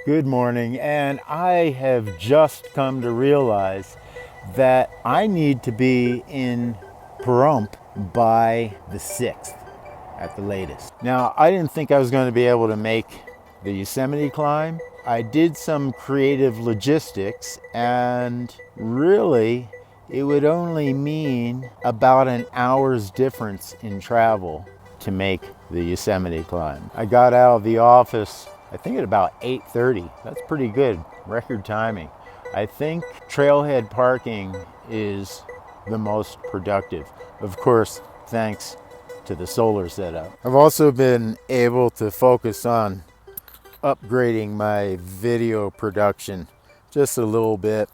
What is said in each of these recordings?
Good morning, and I have just come to realize that I need to be in Pahrump by the 6th at the latest. Now, I didn't think I was going to be able to make the Yosemite climb. I did some creative logistics, and really it would only mean about an hour's difference in travel to make the Yosemite climb. I got out of the office I think at about 8:30. That's pretty good, record timing. I think trailhead parking is the most productive. Of course, thanks to the solar setup. I've also been able to focus on upgrading my video production just a little bit.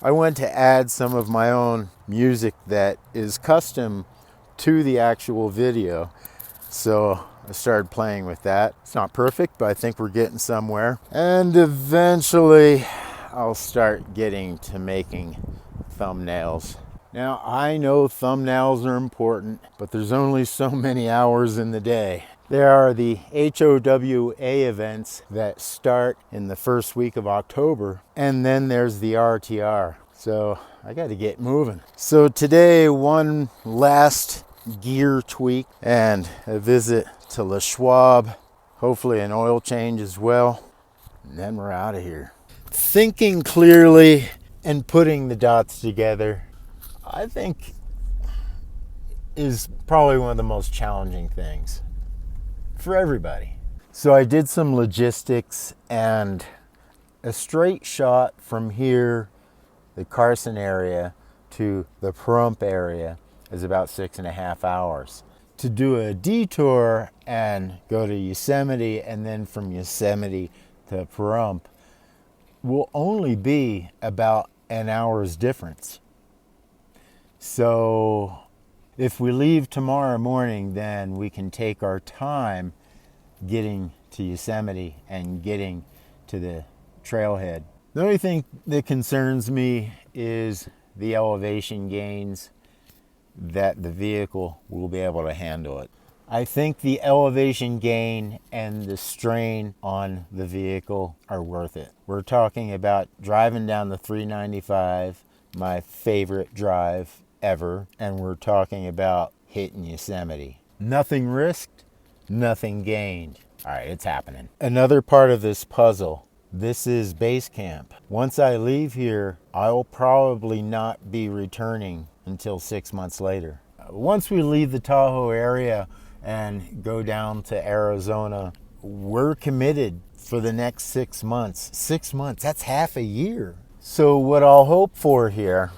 I went to add some of my own music that is custom to the actual video. So I started playing with that. It's not perfect, but I think we're getting somewhere. And eventually I'll start getting to making thumbnails. Now, I know thumbnails are important, but there's only so many hours in the day. There are the HOWA events that start in the first week of October, and then there's the RTR. So I got to get moving. So today, one last gear tweak and a visit to Le Schwab, hopefully an oil change as well, and then we're out of here. Thinking clearly and putting the dots together, I think, is probably one of the most challenging things for everybody. So I did some logistics, and a straight shot from here, the Carson area, to the Pahrump area is about 6.5 hours. To do a detour and go to Yosemite and then from Yosemite to Pahrump will only be about an hour's difference. So if we leave tomorrow morning, then we can take our time getting to Yosemite and getting to the trailhead. The only thing that concerns me is the elevation gains, that the vehicle will be able to handle it. I think the elevation gain and the strain on the vehicle are worth it. We're talking about driving down the 395, my favorite drive ever, and we're talking about hitting Yosemite. Nothing risked, nothing gained. All right, it's happening. Another part of this puzzle, this is base camp. Once I leave here, I'll probably not be returning until 6 months later. Once we leave the Tahoe area and go down to Arizona, we're committed for the next 6 months. 6 months, that's half a year. So what I'll hope for here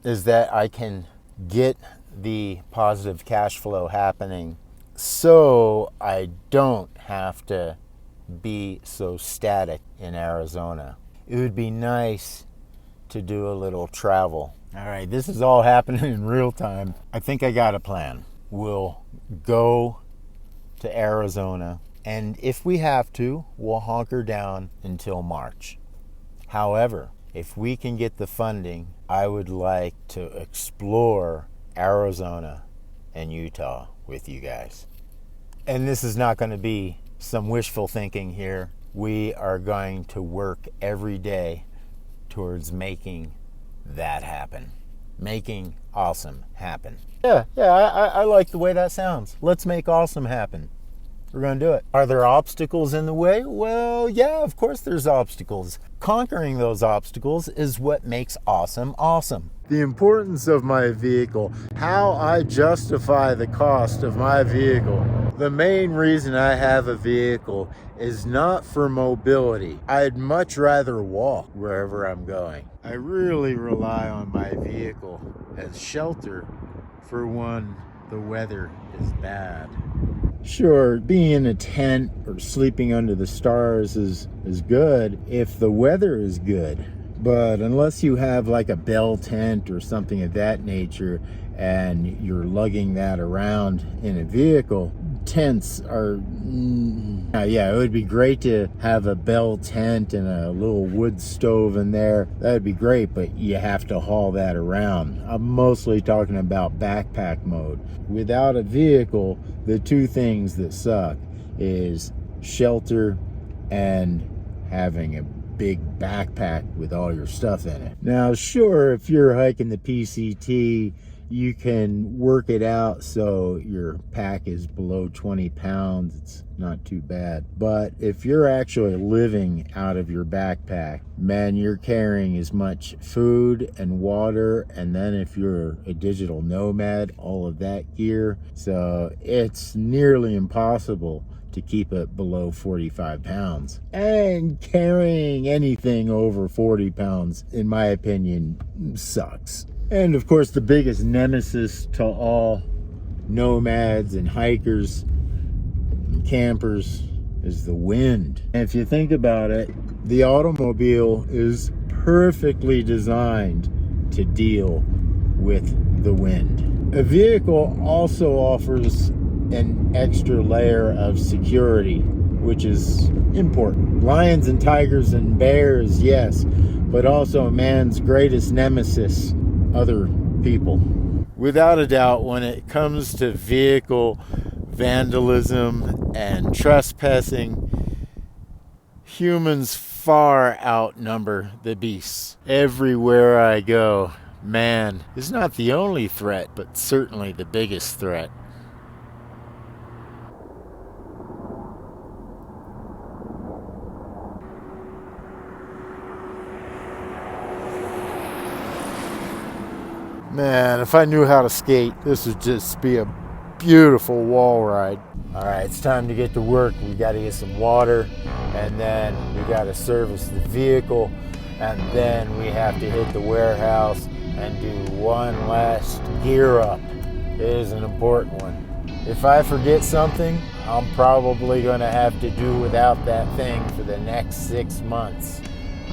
is that I can get the positive cash flow happening so I don't have to be so static in Arizona. It would be nice to do a little travel. All right, this is all happening in real time. I think I got a plan. We'll go to Arizona, and if we have to, we'll hunker down until March. However, if we can get the funding, I would like to explore Arizona and Utah with you guys. And this is not going to be some wishful thinking here. We are going to work every day towards making that happen. Making awesome happen. Yeah, I like the way that sounds. Let's make awesome happen. We're going to do it. Are there obstacles in the way? Well, yeah, of course there's obstacles. Conquering those obstacles is what makes awesome awesome. The importance of my vehicle, how I justify the cost of my vehicle. The main reason I have a vehicle is not for mobility. I'd much rather walk wherever I'm going. I really rely on my vehicle as shelter for when the weather is bad. Sure, being in a tent or sleeping under the stars is good if the weather is good. But unless you have like a bell tent or something of that nature and you're lugging that around in a vehicle, tents are, yeah, it would be great to have a bell tent and a little wood stove in there. That would be great, but you have to haul that around. I'm mostly talking about backpack mode. Without a vehicle, the two things that suck is shelter and having a big backpack with all your stuff in it. Now, sure, if you're hiking the PCT, you can work it out so your pack is below 20 pounds. It's not too bad. But if you're actually living out of your backpack, man, you're carrying as much food and water, and then if you're a digital nomad, all of that gear. So it's nearly impossible to keep it below 45 pounds. And carrying anything over 40 pounds, in my opinion, sucks. And of course, the biggest nemesis to all nomads and hikers and campers is the wind. And if you think about it, the automobile is perfectly designed to deal with the wind. A vehicle also offers an extra layer of security, which is important. Lions and tigers and bears, yes, but also man's greatest nemesis, other people. Without a doubt, when it comes to vehicle vandalism and trespassing, humans far outnumber the beasts. Everywhere I go, man is not the only threat, but certainly the biggest threat. Man, if I knew how to skate, this would just be a beautiful wall ride. All right, it's time to get to work. We got to get some water, and then we got to service the vehicle, and then we have to hit the warehouse and do one last gear up. It is an important one. If I forget something, I'm probably going to have to do without that thing for the next 6 months.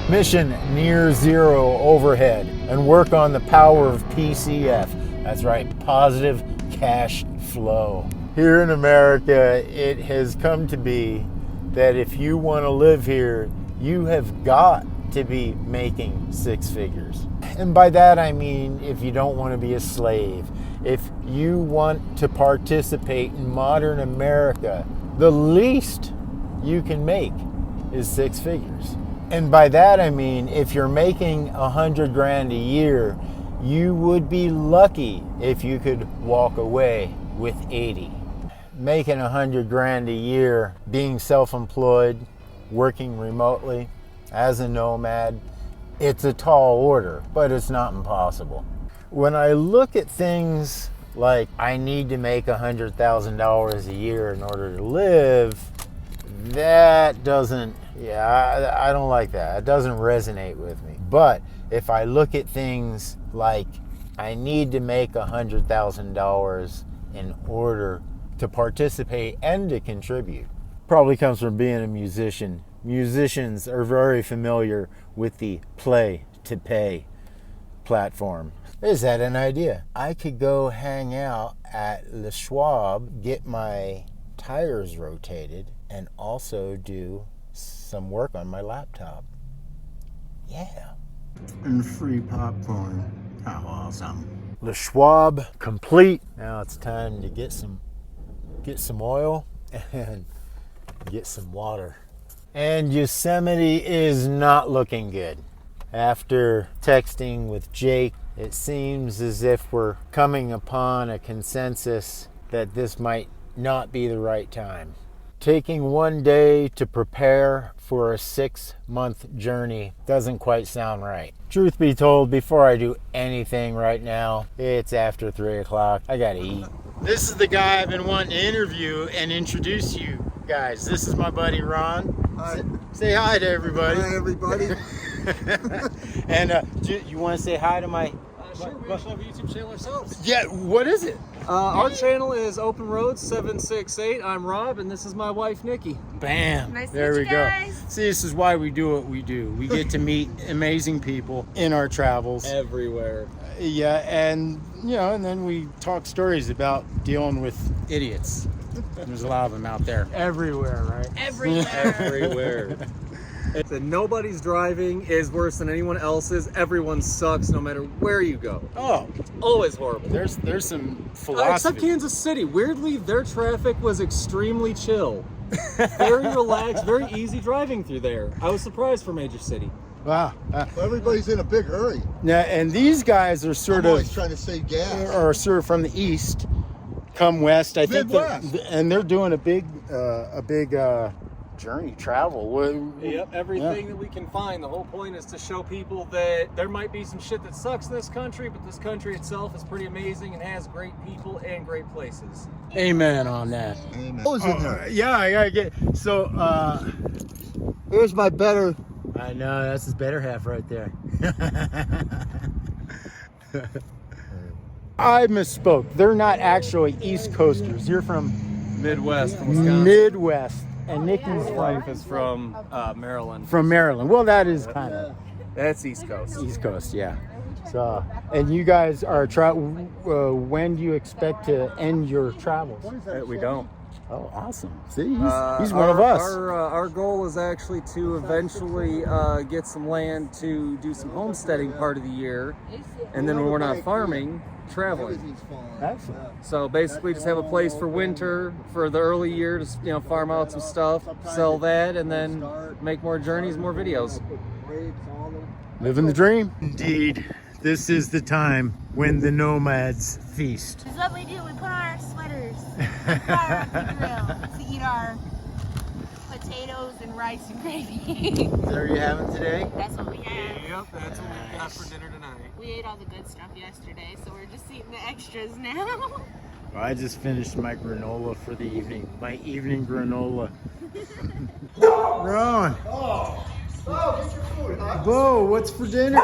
Mission near zero overhead and work on the power of PCF. That's right, positive cash flow. Here in America, it has come to be that if you want to live here, you have got to be making six figures. And by that I mean if you don't want to be a slave, if you want to participate in modern America, the least you can make is six figures. And by that I mean if you're making $100,000 a year, you would be lucky if you could walk away with 80. Making $100,000 a year, being self-employed, working remotely as a nomad, it's a tall order, but it's not impossible. When I look at things like I need to make $100,000 a year in order to live, that doesn't, I don't like that. It doesn't resonate with me. But if I look at things like I need to make $100,000 in order to participate and to contribute, probably comes from being a musician. Musicians are very familiar with the play to pay platform. Is that an idea? I could go hang out at Le Schwab, get my tires rotated, and also do some work on my laptop. Yeah. And free popcorn. How awesome. Le Schwab complete. Now it's time to get some oil and get some water. And Yosemite is not looking good. After texting with Jake, it seems as if we're coming upon a consensus that this might not be the right time. Taking one day to prepare for a 6-month journey doesn't quite sound right. Truth be told, before I do anything right now, it's after 3 o'clock. I gotta eat. This is the guy I've been wanting to interview and introduce you guys. This is my buddy Ron. Hi. Say hi to everybody. Hi, everybody. And you want to say hi to my... Sure, we actually have a YouTube channel ourselves. Yeah, what is it? Our channel is Open Road 768. I'm Rob, and this is my wife, Nicki. Bam. Nice to there meet we you go. guys. See, this is why we do what we do. We get to meet amazing people in our travels. Everywhere. Yeah, and and then we talk stories about dealing with idiots. There's a lot of them out there. Everywhere, right? Everywhere. Everywhere. Nobody's driving is worse than anyone else's. Everyone sucks no matter where you go. Oh, It's always horrible. there's some philosophy. Except Kansas City. Weirdly, their traffic was extremely chill. Very relaxed, very easy driving through there. I was surprised for Major City. Wow. Everybody's in a big hurry. Now, and these guys are sort I'm always of trying to save gas. are sort of from the east, come west. I think, Midwest. and they're doing a big journey travel. Yep, everything that we can find. The whole point is to show people that there might be some shit that sucks in this country, but this country itself is pretty amazing and has great people and great places. Amen on that. Amen. What was in there? Yeah, I gotta get. So, Here's my better. I know that's his better half right there. I misspoke. They're not actually East Coasters. You're from Midwest from Wisconsin. Midwest, and Nikki's Wife is from Maryland. from Maryland. Well, that is kind of That's East Coast. East Coast, yeah. So, and you guys are when do you expect to end your travels? We don't. Oh, awesome! See, he's one of us. Our goal is actually to eventually get some land to do some homesteading part of the year, and then when we're not farming, traveling. Excellent. So basically, just have a place for winter for the early year to farm out some stuff, sell that, and then make more journeys, more videos. Living the dream. Indeed, this is the time when the nomads feast. This is what we do. We put on our sweaters, fire up the grill to eat our potatoes and rice and gravy. Is that what you're having today? That's what we have. Yep, that's what we got for dinner tonight. We ate all the good stuff yesterday, so we're just eating the extras now. Well, I just finished my granola for the evening. My evening granola. Ron. Oh, get your food, huh? Bo, what's for dinner?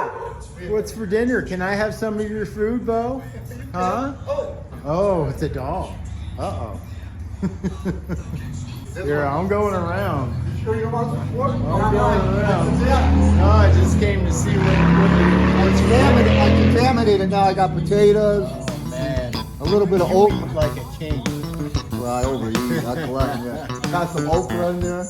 What's for dinner? Can I have some of your food, Bo? Huh? Oh, it's a dog. Uh-oh. Here, I'm going around. Sure you don't want some pork? I'm going around. No, I just came to see what I contaminated. Now I got potatoes, man. a little bit of okra. Like a king. Well, I overeat. I collect. Yeah. Got some okra in there.